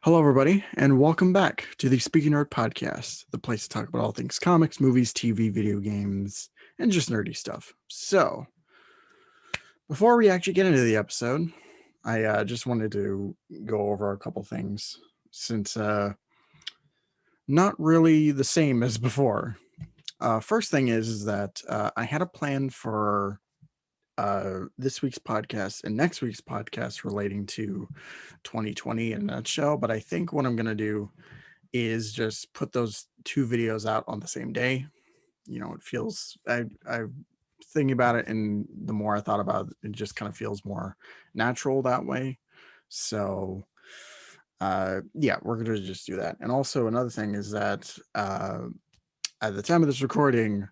Hello, everybody, and welcome back to the Speaking Nerd podcast, the place to talk about all things comics, movies, TV, video games, and just nerdy stuff. So, before we actually get into the episode, I just wanted to go over a couple things since not really the same as before. First thing is that I had a plan for this week's podcast and next week's podcast relating to 2020 in a nutshell, but I think what I'm going to do is just put those two videos out on the same day. It feels I thinking about it, and the more I thought about it, it just kind of feels more natural that way. So yeah, we're gonna just do that. And also another thing is that at the time of this recording,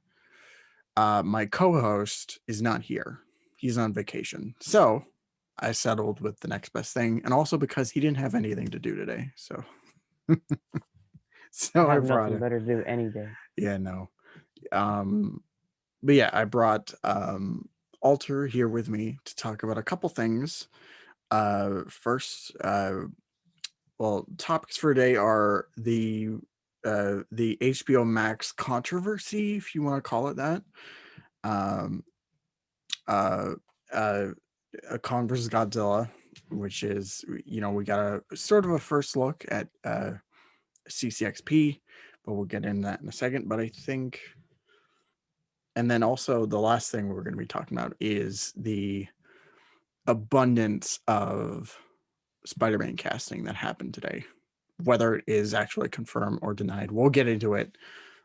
my co-host is not here. He's on vacation. So I settled with the next best thing, and also because he didn't have anything to do today. So I so I have brought nothing it. better to do any day. Yeah, no. But yeah, I brought Alter here with me to talk about a couple things. First, well, topics for today are the HBO Max controversy, if you want to call it that. Um, uh, uh, Kong versus Godzilla, which is, we got a sort of a first look at CCXP, but we'll get into that in a second. But I think, and then also the last thing we're going to be talking about is the abundance of Spider-Man casting that happened today. Whether it is actually confirmed or denied, we'll get into it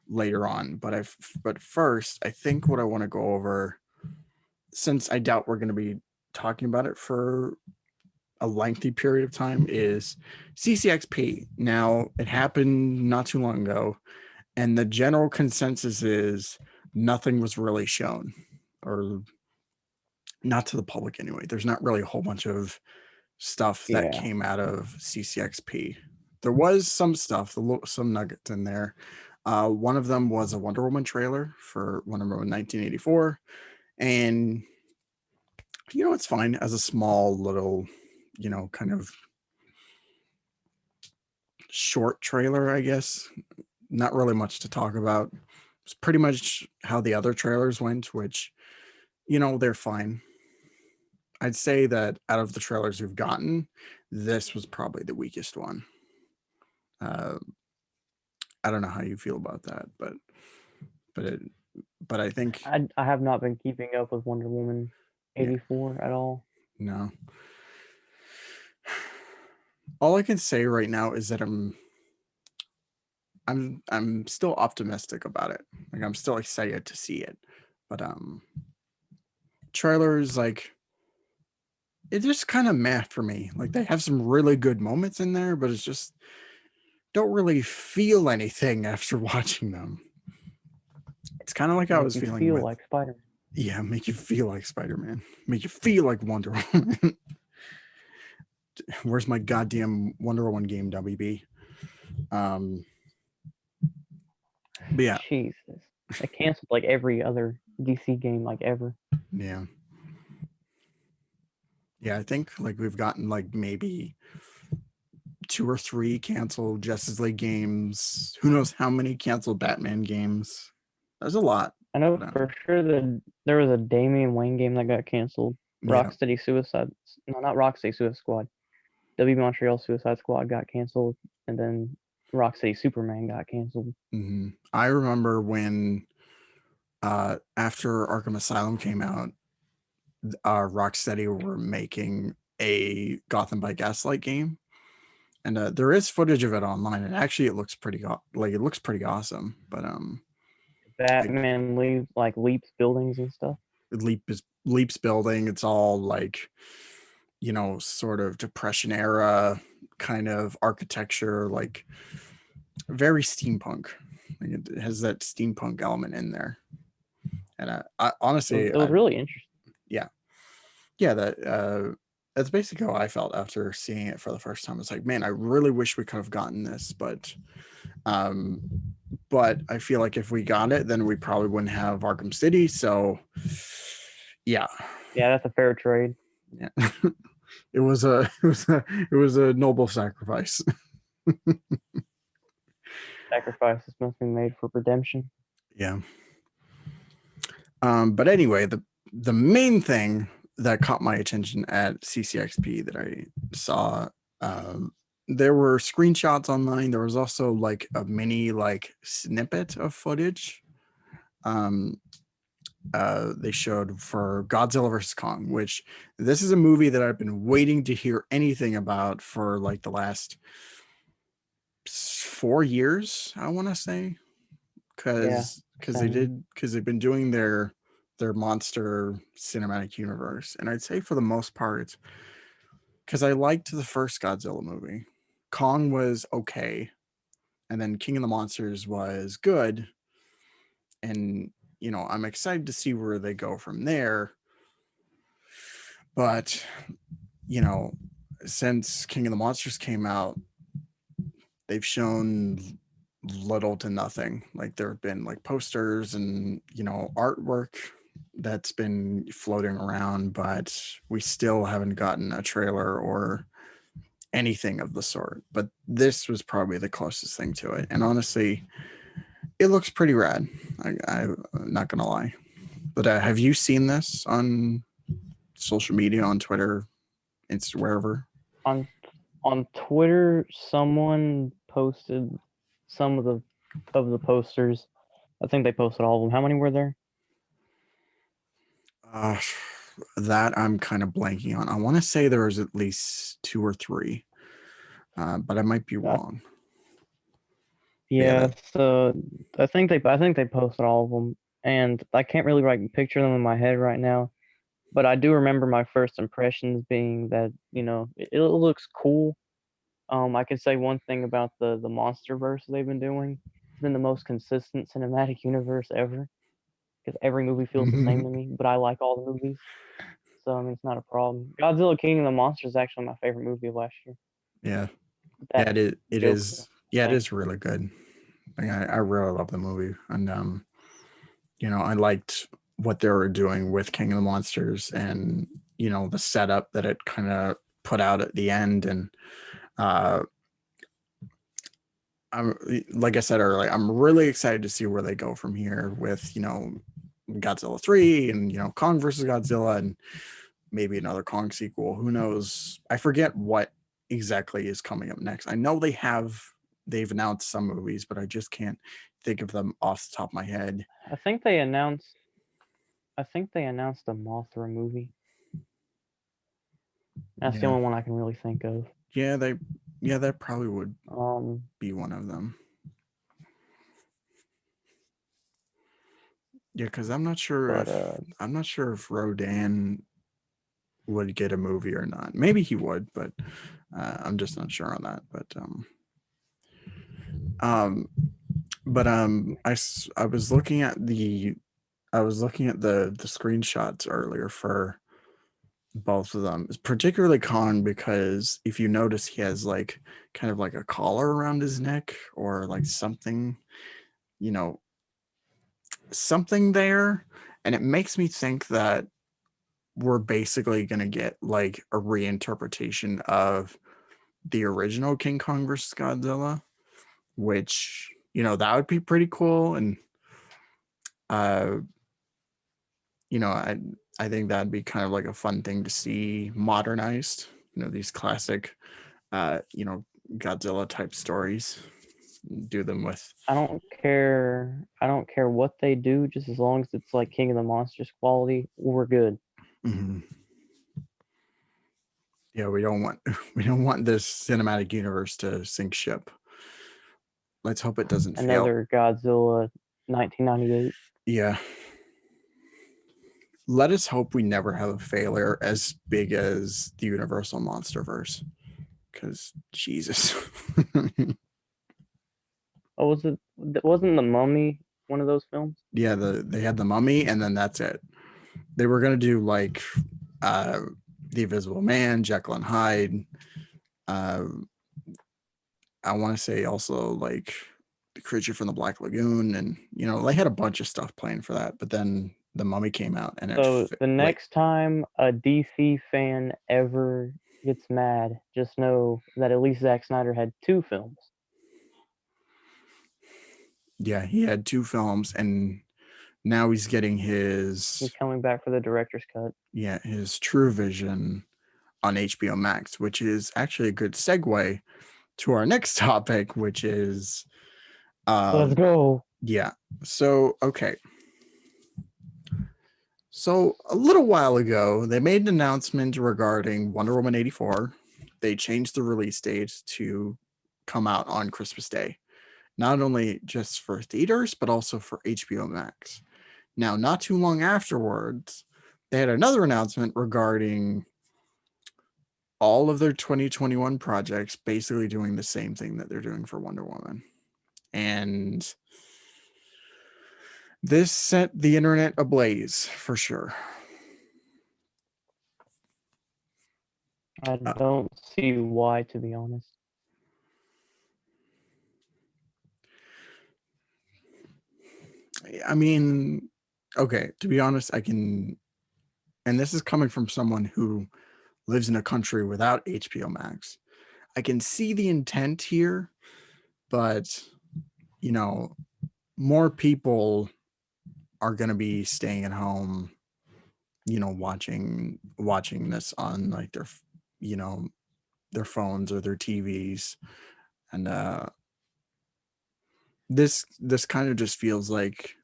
later on. But first, I think what I want to go over, since I doubt we're going to be talking about it for a lengthy period of time, is CCXP. Now, it happened not too long ago, and the general consensus is nothing was really shown, or not to the public anyway. There's not really a whole bunch of stuff that Yeah. came out of CCXP. There was some stuff, some nuggets in there. One of them was a Wonder Woman trailer for Wonder Woman 1984. And, it's fine as a small little, kind of short trailer, I guess. Not really much to talk about. It's pretty much how the other trailers went, which, they're fine. I'd say that out of the trailers we've gotten, this was probably the weakest one. Uh, I don't know how you feel about that, but it, but I think I have not been keeping up with Wonder Woman yeah, 84 at all. no. All I can say right now is that I'm still optimistic about it. Like, I'm still excited to see it, but trailers, like, it's just kind of meh for me. Like, they have some really good moments in there, but it's just don't really feel anything after watching them. It's kind of like I Make was you feeling feel with, like Spider-Man. yeah, make you feel like Spider-Man, make you feel like Wonder Woman. Where's my goddamn Wonder Woman game, WB? Um, but yeah, Jesus. They canceled like every other DC game like ever. yeah, yeah. I think like we've gotten like maybe 2 or 3 canceled Justice League games. Who knows how many canceled Batman games? There's a lot. I know But, for sure that there was a Damian Wayne game that got canceled. yeah. Rocksteady Suicide, no, not Rocksteady Suicide Squad. W Montreal Suicide Squad got canceled, and then Rocksteady Superman got canceled. I remember when after Arkham Asylum came out, Rocksteady were making a Gotham by Gaslight game, and there is footage of it online, and actually it looks it looks pretty awesome. But I, Batman leaps buildings and stuff. leaps building. It's all like, sort of Depression era kind of architecture, like very steampunk. Like, it has that steampunk element in there, and I honestly, It was really interesting. yeah, yeah, that's basically how I felt after seeing it for the first time. It's like, man, I really wish we could have gotten this, um, but I feel like if we got it, then we probably wouldn't have Arkham City. So, yeah, Yeah, that's a fair trade. yeah, it was a noble sacrifice. Sacrifices must be made for redemption. Yeah. But anyway, the main thing that caught my attention at CCXP that I saw, um, there were screenshots online. There was also like a mini like snippet of footage. Um, they showed for Godzilla vs Kong, which this is a movie that I've been waiting to hear anything about for like the last 4 years. I want to say Yeah, because same. they've been doing their monster cinematic universe, and I'd say for the most part, because I liked the first Godzilla movie, Kong was okay, and then King of the Monsters was good, and I'm excited to see where they go from there. But you know, since King of the Monsters came out, they've shown little to nothing. Like there have been like posters and artwork that's been floating around, but we still haven't gotten a trailer or anything of the sort. But this was probably the closest thing to it, and honestly, it looks pretty rad. I'm not gonna lie. But have you seen this on social media, on Twitter, Insta, wherever? On on Twitter, someone posted some of the posters. I think they posted all of them. How many were there? Uh, that I'm kind of blanking on. I want to say there was at least two or three, but I might be wrong. But yeah, Yeah, so I think they posted all of them, and I can't really like picture them in my head right now. But I do remember my first impressions being that it looks cool. I could say one thing about the MonsterVerse they've been doing. It's been the most consistent cinematic universe ever because every movie feels the same to me. But I like all the movies, so I mean it's not a problem. Godzilla King of the Monsters is actually my favorite movie of last year. yeah, That yeah. It joke is. Yeah, it thing. is really good. Like, I really love the movie, and I liked what they were doing with King of the Monsters, and the setup that it kind of put out at the end, and uh, I'm like I said earlier, I'm really excited to see where they go from here with Godzilla 3 and Kong versus Godzilla and maybe another Kong sequel. Who knows? I forget what exactly is coming up next. I know they've announced some movies, but I just can't think of them off the top of my head. I think they announced. I think they announced a Mothra movie. That's the Yeah. only one I can really think of. Yeah, that probably would Um, be one of them. Yeah, because but I'm not sure if Rodan would get a movie or not. Maybe he would, but I'm just not sure on that. Um, I was looking at the screenshots earlier for both of them, particularly Khan, because if you notice, he has like kind of like a collar around his neck or like something, you know, something there, and it makes me think that we're basically going to get like a reinterpretation of the original King Kong versus Godzilla, which that would be pretty cool. And uh I think that'd be kind of like a fun thing to see modernized, these classic Godzilla type stories, do them with. I don't care. I don't care what they do, just as long as it's like King of the Monsters quality, we're good. Mhm. Yeah, we don't want we don't want this cinematic universe to sink ship. Let's hope it doesn't fail. Another Godzilla 1998. Yeah, let us hope we never have a failure as big as the Universal MonsterVerse, because Jesus. Oh, wasn't the Mummy one of those films? Yeah, they had the Mummy, and then that's it. They were gonna do like uh the Invisible Man, Jekyll and Hyde. Uh, I want to say also like the Creature from the Black Lagoon, and they had a bunch of stuff planned for that. But then the Mummy came out, and So the next time a DC fan ever gets mad, just know that at least Zack Snyder had 2 films. Yeah, he had 2 films, and now he's getting He's coming back for the director's cut. his True Vision on HBO Max, which is actually a good segue to our next topic, which is Let's go. yeah. So, okay. So, a little while ago, they made an announcement regarding Wonder Woman 84. They changed the release date to come out on Christmas Day, not only just for theaters, but also for HBO Max. Now, not too long afterwards, they had another announcement regarding all of their 2021 projects basically doing the same thing that they're doing for Wonder Woman. And this set the internet ablaze for sure. I don't see why, to be honest. I mean, okay, to be honest, I can, and this is coming from someone who lives in a country without HBO Max. I can see the intent here, but you know, more people are going to be staying at home, watching this on like their, their phones or their TVs, and this kind of just feels like,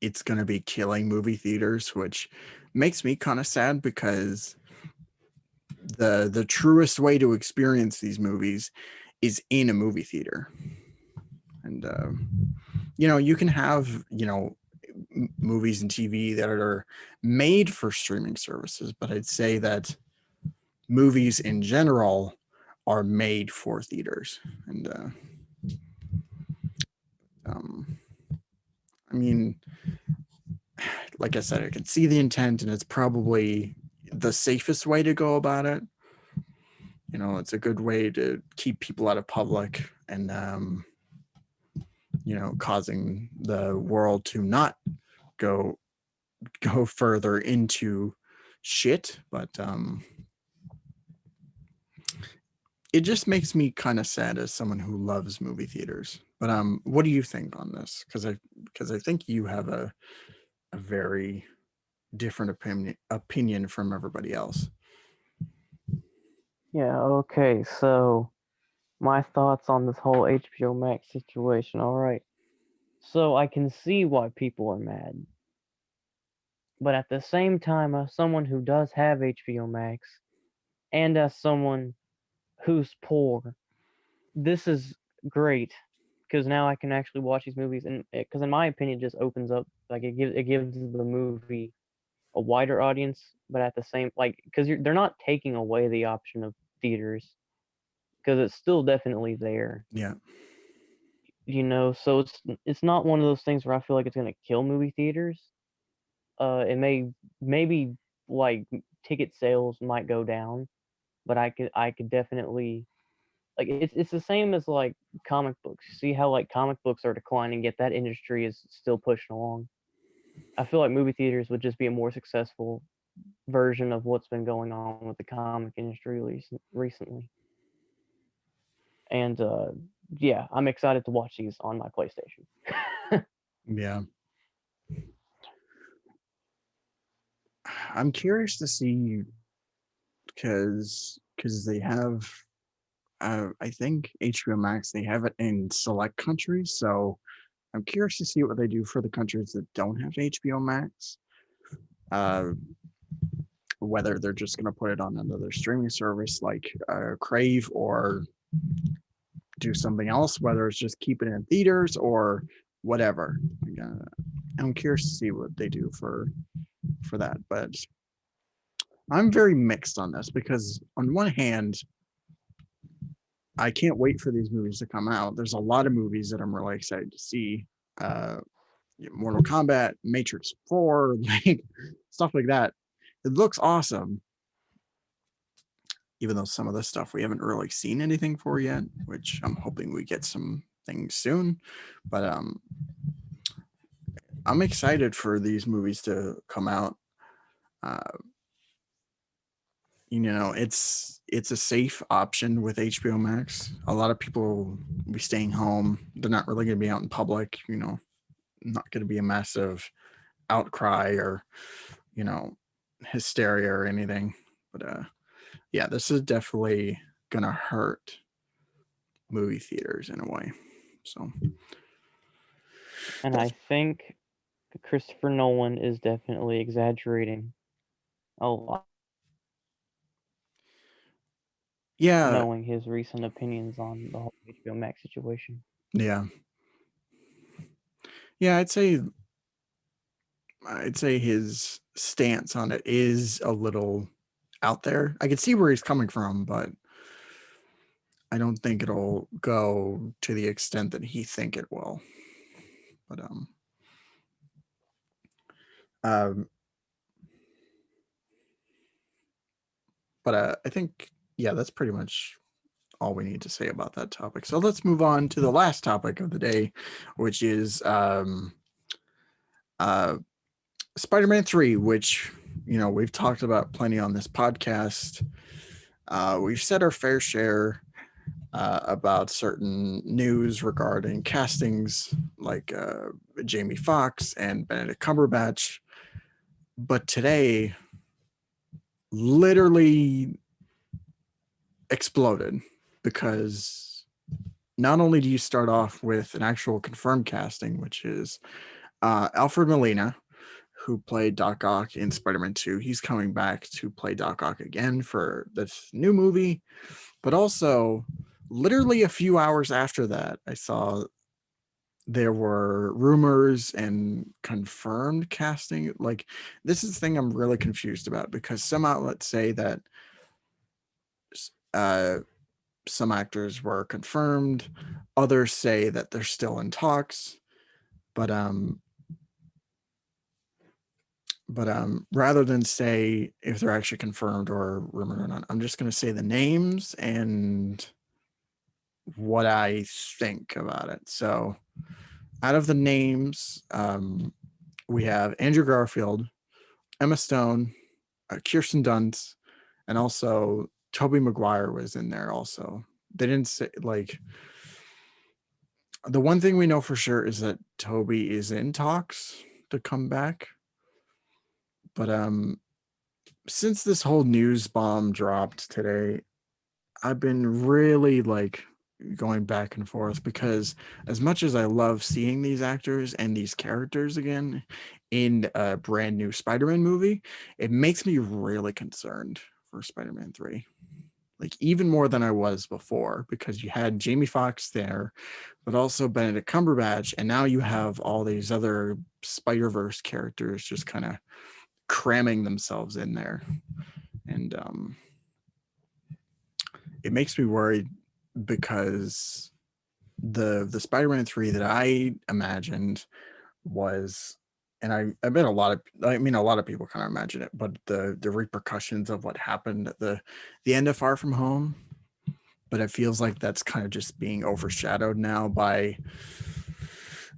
it's going to be killing movie theaters, which makes me kind of sad because the truest way to experience these movies is in a movie theater. And you can have movies and TV that are made for streaming services, but I'd say that movies in general are made for theaters. And I mean, like I said, I can see the intent, and it's probably the safest way to go about it. It's a good way to keep people out of public and causing the world to not go further into shit. But it just makes me kind of sad as someone who loves movie theaters. But what do you think on this? Because I think you have a very different opinion from everybody else. Yeah, okay, so my thoughts on this whole HBO Max situation. All right. So I can see why people are mad. But at the same time, as someone who does have HBO Max and as someone who's poor, this is great because now I can actually watch these movies, and because in my opinion, it just opens up, like it gives the movie a wider audience, but at the same, like, because they're not taking away the option of theaters because it's still definitely there. Yeah. So it's not one of those things where I feel like it's gonna kill movie theaters. It maybe like ticket sales might go down, but I could definitely, like, it's the same as like comic books. You see how like comic books are declining, yet that industry is still pushing along. I feel like movie theaters would just be a more successful version of what's been going on with the comic industry recently. And yeah, I'm excited to watch these on my PlayStation. Yeah. I'm curious to see because they have I think HBO Max, they have it in select countries, so I'm curious to see what they do for the countries that don't have HBO Max. Uh, whether they're just going to put it on another streaming service like Crave, or do something else, whether it's just keep it in theaters or whatever. I'm curious to see what they do for that. But I'm very mixed on this because on one hand, I can't wait for these movies to come out. There's a lot of movies that I'm really excited to see. Uh, Mortal Kombat, Matrix 4, like stuff like that. It looks awesome, even though some of the stuff we haven't really seen anything for yet, which I'm hoping we get some things soon. But I'm excited for these movies to come out. Uh, it's a safe option with HBO Max. A lot of people will be staying home. They're not really going to be out in public. Not going to be a massive outcry or you know hysteria or anything. But yeah, this is definitely going to hurt movie theaters in a way. So And I think Christopher Nolan is definitely exaggerating a lot, yeah, knowing his recent opinions on the whole HBO Max situation. yeah, yeah. I'd say his stance on it is a little out there. I can see where he's coming from, but I don't think it'll go to the extent that he think it will. But um I think yeah, that's pretty much all we need to say about that topic. So let's move on to the last topic of the day, which is uh Spider-Man 3, which we've talked about plenty on this podcast. We've said our fair share about certain news regarding castings like Jamie Foxx and Benedict Cumberbatch. But today literally exploded because not only do you start off with an actual confirmed casting, which is Alfred Molina, who played Doc Ock in Spider-Man 2. He's coming back to play Doc Ock again for this new movie. But also, literally a few hours after that, I saw there were rumors and confirmed casting. Like, this is the thing I'm really confused about because some outlets say that uh, some actors were confirmed, others say that they're still in talks. But rather than say if they're actually confirmed or rumored or not, I'm just going to say the names and what I think about it. So, out of the names, we have Andrew Garfield, Emma Stone, Kirsten Dunst, and also Tobey Maguire was in there. Also, they didn't say like the one thing we know for sure is that Toby is in talks to come back. But since this whole news bomb dropped today, I've been really like going back and forth because as much as I love seeing these actors and these characters again in a brand new Spider-Man movie, it makes me really concerned for Spider-Man 3. Like even more than I was before because you had Jamie Foxx there, but also Benedict Cumberbatch, and now you have all these other Spider-Verse characters just kind of cramming themselves in there. And it makes me worried because the Spider-Man 3 that I imagined was, and I bet a lot of people kind of imagine it, but the repercussions of what happened at the end of Far From Home. But it feels like that's kind of just being overshadowed now by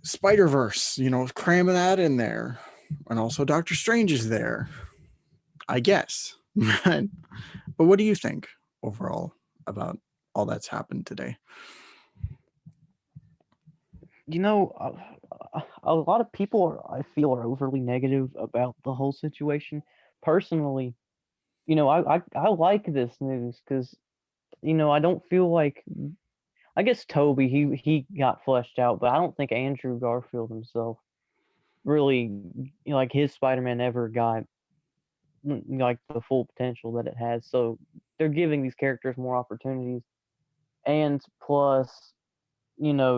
Spider-Verse, cramming that in there. And also Doctor Strange is there, I guess. But what do you think overall about all that's happened today? A lot of people I feel are overly negative about the whole situation. Personally, I like this news because I don't feel like, I guess Toby he got fleshed out, but I don't think Andrew Garfield himself really, like his Spider-Man ever got like the full potential that it has. So they're giving these characters more opportunities, and plus,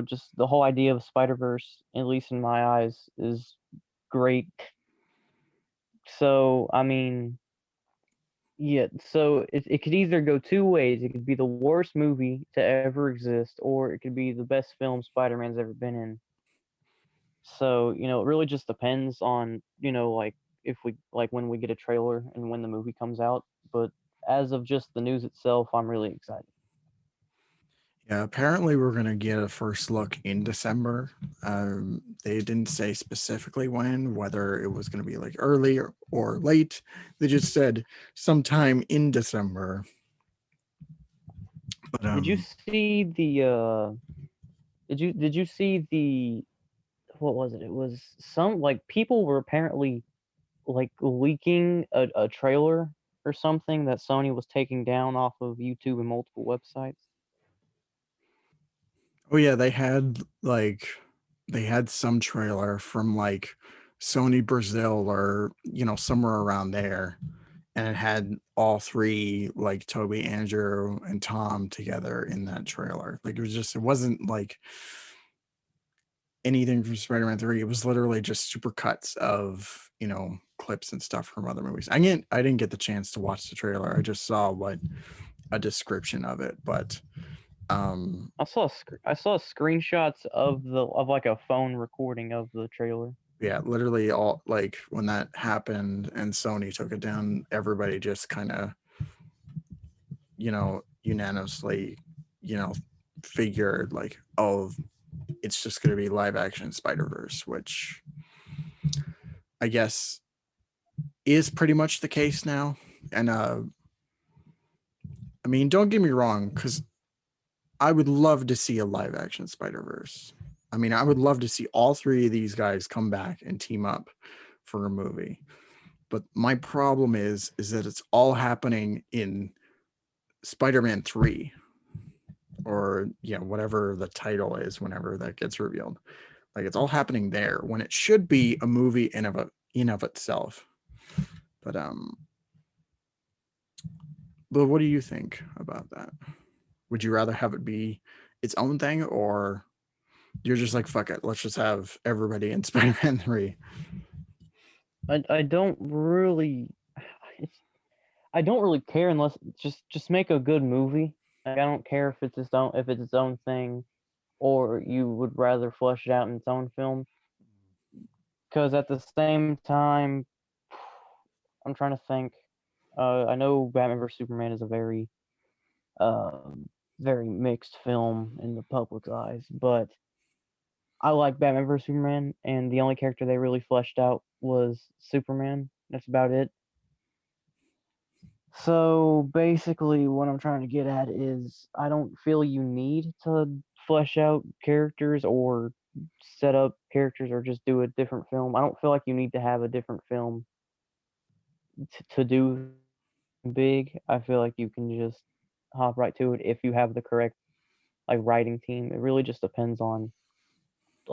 just the whole idea of Spider-Verse, at least in my eyes, is great. So I mean, yeah. So it could either go two ways. It could be the worst movie to ever exist, or it could be the best film Spider-Man's ever been in. So, it really just depends on, like if we like when we get a trailer and when the movie comes out. But as of just the news itself, I'm really excited. Yeah, apparently we're gonna get a first look in December. They didn't say specifically when, whether it was gonna be like early or late. They just said sometime in December. But Did you see the did you see the what was it? It was some like people were apparently like leaking a trailer or something that Sony was taking down off of YouTube and multiple websites. oh yeah, they had some trailer from like Sony Brazil or somewhere around there, and it had all three, like Toby, Andrew, and Tom together in that trailer. Like it wasn't like anything from Spider-Man 3. It was literally just super cuts of, clips and stuff from other movies. I didn't get the chance to watch the trailer. I just saw what a description of it, but I saw screenshots of the of like a phone recording of the trailer. yeah, literally all like when that happened and Sony took it down, everybody just kind of, unanimously, you know, figured like, oh, it's just going to be live action Spider-Verse, which I guess is pretty much the case now. And I mean, don't get me wrong, because I would love to see a live action Spider-Verse. I mean, I would love to see all three of these guys come back and team up for a movie. But my problem is that it's all happening in Spider-Man 3, or whatever the title is whenever that gets revealed. Like it's all happening there when it should be a movie in of itself. But but what do you think about that? Would you rather have it be its own thing, or you're just like, fuck it, let's just have everybody in Spider-Man 3? I don't really it's, I don't really care unless just make a good movie. Like, I don't care if it's its own thing or you would rather flesh it out in its own film. Because at the same time, I'm trying to think. I know Batman vs Superman is a very mixed film in the public's eyes, but I like Batman vs Superman, and the only character they really fleshed out was Superman. That's about it. So basically, what I'm trying to get at is I don't feel you need to flesh out characters or set up characters or just do a different film. I don't feel like you need to have a different film to do big. I feel like you can just hop right to it if you have the correct like writing team. It really just depends on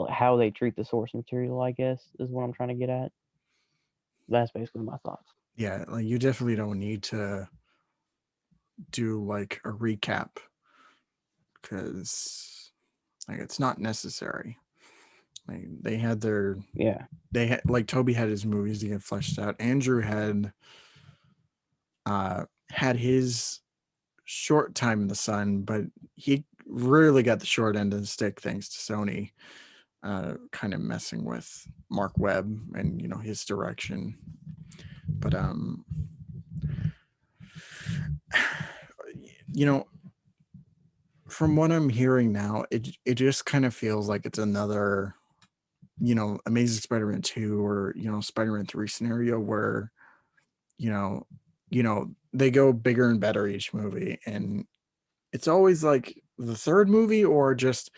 how they treat the source material, I guess, is what I'm trying to get at. That's basically my thoughts. Yeah, like you definitely don't need to do like a recap, because like it's not necessary. Like Yeah. they had, like, Toby had his movies to get fleshed out. Andrew had his short time in the sun, but he really got the short end of the stick thanks to Sony kind of messing with Mark Webb and his direction. But you know from what I'm hearing now, it just kind of feels like it's another Amazing Spider-Man 2 or Spider-Man 3 scenario where you know they go bigger and better each movie, and it's always like the third movie or just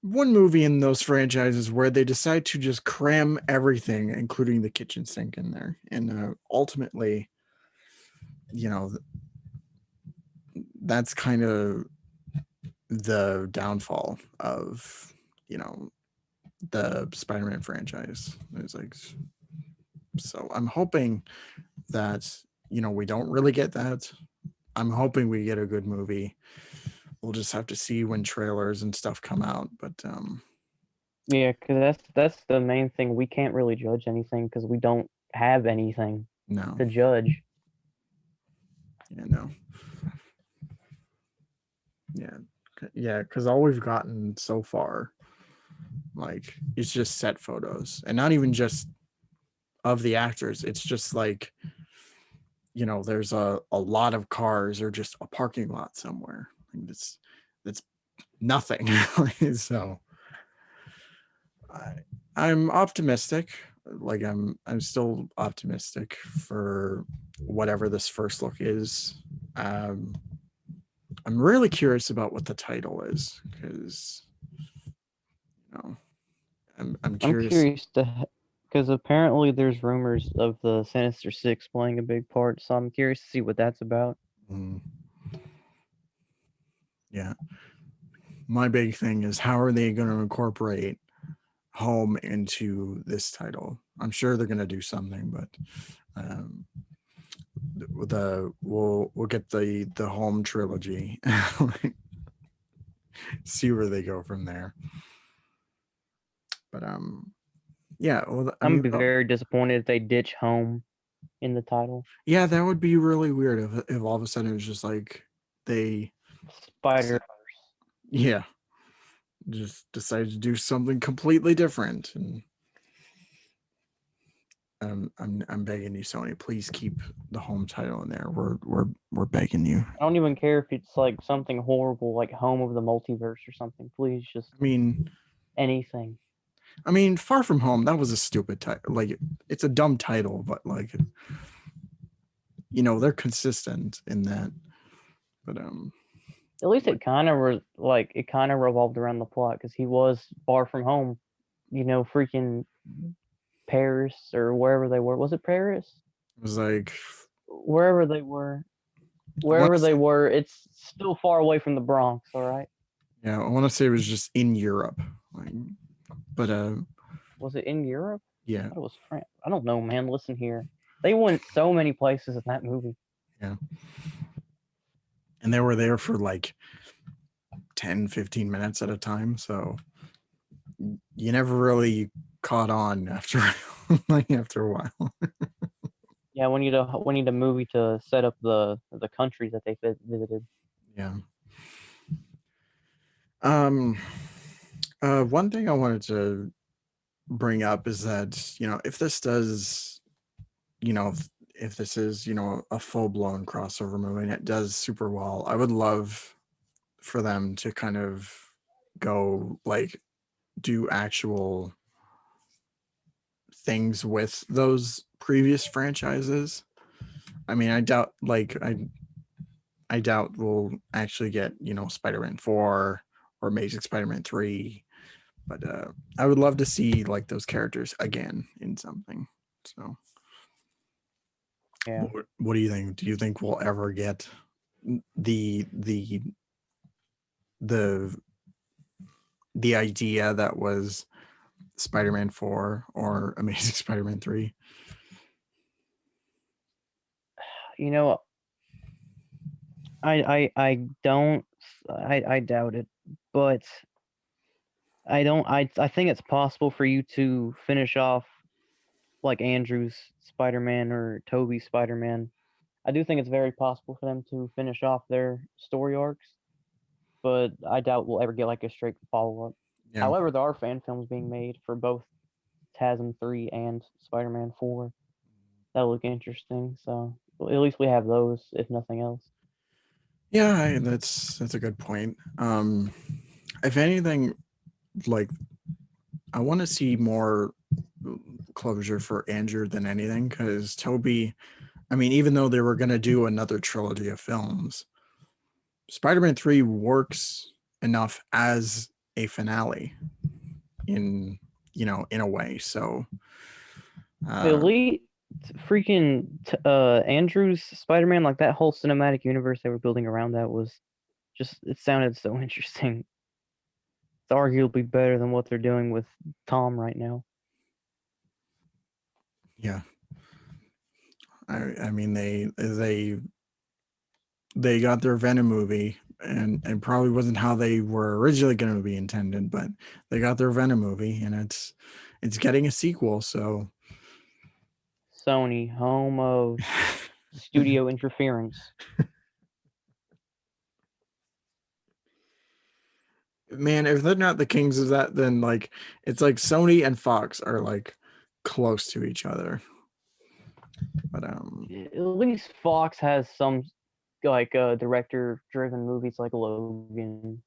one movie in those franchises where they decide to just cram everything, including the kitchen sink, in there, and ultimately you know that's kind of the downfall of the Spider-Man franchise. It's like, so I'm hoping that we don't really get that. I'm hoping we get a good movie. We'll just have to see when trailers and stuff come out. But Yeah, because that's the main thing. We can't really judge anything because we don't have anything no, to judge. yeah, no, yeah, yeah, because all we've gotten so far, like, it's just set photos, and not even just of the actors. It's just like there's a lot of cars or just a parking lot somewhere. Like, it's it's nothing. So I'm optimistic. Like I'm still optimistic for whatever this first look is. Um, I'm really curious about what the title is because I'm I'm curious. curious because apparently there's rumors of the Sinister Six playing a big part, so I'm curious to see what that's about. Mm, yeah, my big thing is how are they going to incorporate home into this title? I'm sure they're going to do something, but um, we'll get the home trilogy. See where they go from there. But yeah, well, I I'm mean, gonna be very disappointed if they ditch home in the title. yeah, that would be really weird if all of a sudden it was just like they, Spider. yeah, just decided to do something completely different. And I'm begging you, Sony, please keep the home title in there. We're begging you. I don't even care if it's like something horrible, like Home of the Multiverse or something. Please, just I mean, anything. Far From Home, that was a stupid title. Like, it's a dumb title, but like, they're consistent in that. But At least it kind of revolved around the plot because he was far from home. Freaking Paris or wherever they were. Was it Paris? it was like Wherever they were, I want to say, it's still far away from the Bronx. All right. yeah, I want to say it was just in Europe. Like, but Was it in Europe? I yeah, thought it was France. I don't know, man. Listen here. They went so many places in that movie. yeah, and they were there for like 10, 15 minutes at a time, so you never really caught on after after a while. Yeah, we need a movie to set up the countries that they visited. Yeah. Um. One thing I wanted to bring up is that if this does, if this is a full blown crossover movie and it does super well, I would love for them to kind of go like do actual things with those previous franchises. I mean, I doubt we'll actually get Spider-Man 4 or Amazing Spider-Man 3, but I would love to see like those characters again in something. So Yeah. what do you think? Do you think we'll ever get the the the the idea that was Spider-Man 4 or Amazing Spider-Man 3? You know, I don't I doubt it, but I think it's possible for you to finish off like Andrew's Spider-Man or Toby's Spider-Man. I do think it's very possible for them to finish off their story arcs, but I doubt we'll ever get like a straight follow-up. Yeah. However, there are fan films being made for both TASM 3 and Spider-Man 4. That look interesting, so at least we have those, if nothing else. Yeah, that's a good point. If anything, like I want to see more closure for Andrew than anything, because Toby, I mean, even though they were going to do another trilogy of films, Spider-Man 3 works enough as a finale in in a way. So Elite freaking Andrew's Spider-Man, like that whole cinematic universe they were building around that was just it sounded so interesting. It's arguably better than what they're doing with Tom right now. yeah, I mean they got their Venom movie, and probably wasn't how they were originally going to be intended, but they got their Venom movie, and it's getting a sequel. So Sony, home of studio interference. man, if they're not the kings of that, then like it's like Sony and Fox are like close to each other. But At least Fox has some like director driven movies like Logan.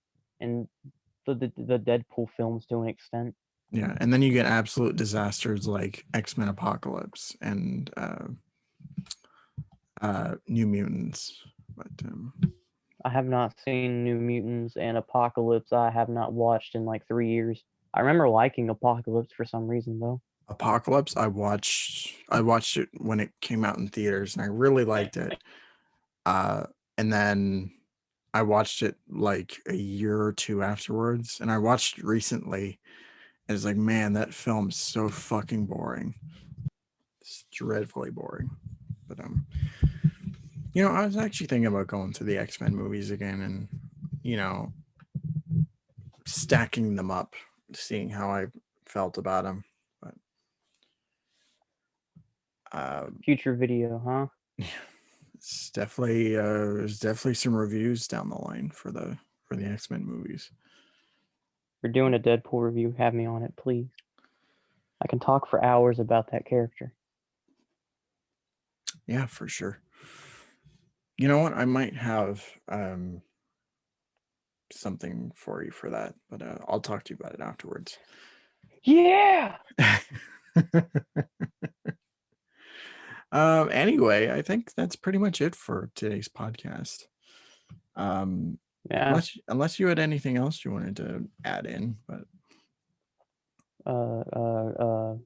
the Deadpool films to an extent. Yeah, and then you get absolute disasters like X-Men Apocalypse and New Mutants. But I have not seen New Mutants and Apocalypse. I have not watched in like 3 years. I remember liking Apocalypse for some reason though. Apocalypse, I watched it when it came out in theaters, and I really liked it. And then I watched it like a year or two afterwards, and I watched it recently. And it's like, man, that film's so fucking boring. It's dreadfully boring. But I was actually thinking about going to the X-Men movies again, and stacking them up, seeing how I felt about them. But Future video, huh? it's definitely there's definitely some reviews down the line for the X-Men movies. We're doing a Deadpool review. Have me on it, please. I can talk for hours about that character. Yeah, for sure. You know what? I might have something for you for that, but I'll talk to you about it afterwards. Yeah. Anyway, I think that's pretty much it for today's podcast. Yeah. Unless you had anything else you wanted to add in, but Well,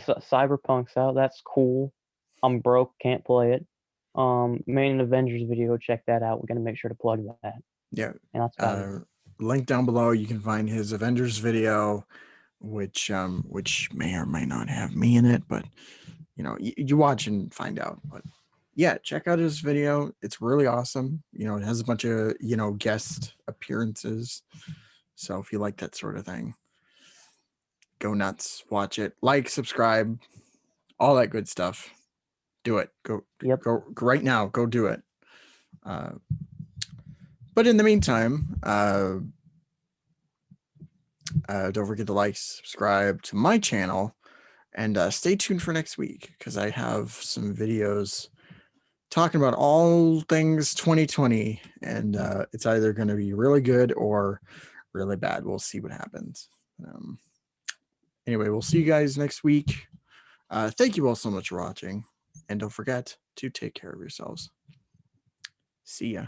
Cyberpunk's out. That's cool. I'm broke, can't play it. Main Avengers video, check that out. We're gonna make sure to plug that. yeah, And that's about it. link down below. You can find his Avengers video, which may or may not have me in it, but you watch and find out. But yeah, check out his video. It's really awesome. It has a bunch of guest appearances. So if you like that sort of thing, go nuts, watch it, like, subscribe, all that good stuff. Do it. Go right now. Go do it. But in the meantime, don't forget to like, subscribe to my channel, and stay tuned for next week, because I have some videos talking about all things 2020, and it's either going to be really good or really bad. We'll see what happens. Anyway, we'll see you guys next week. Thank you all so much for watching, and don't forget to take care of yourselves. See ya.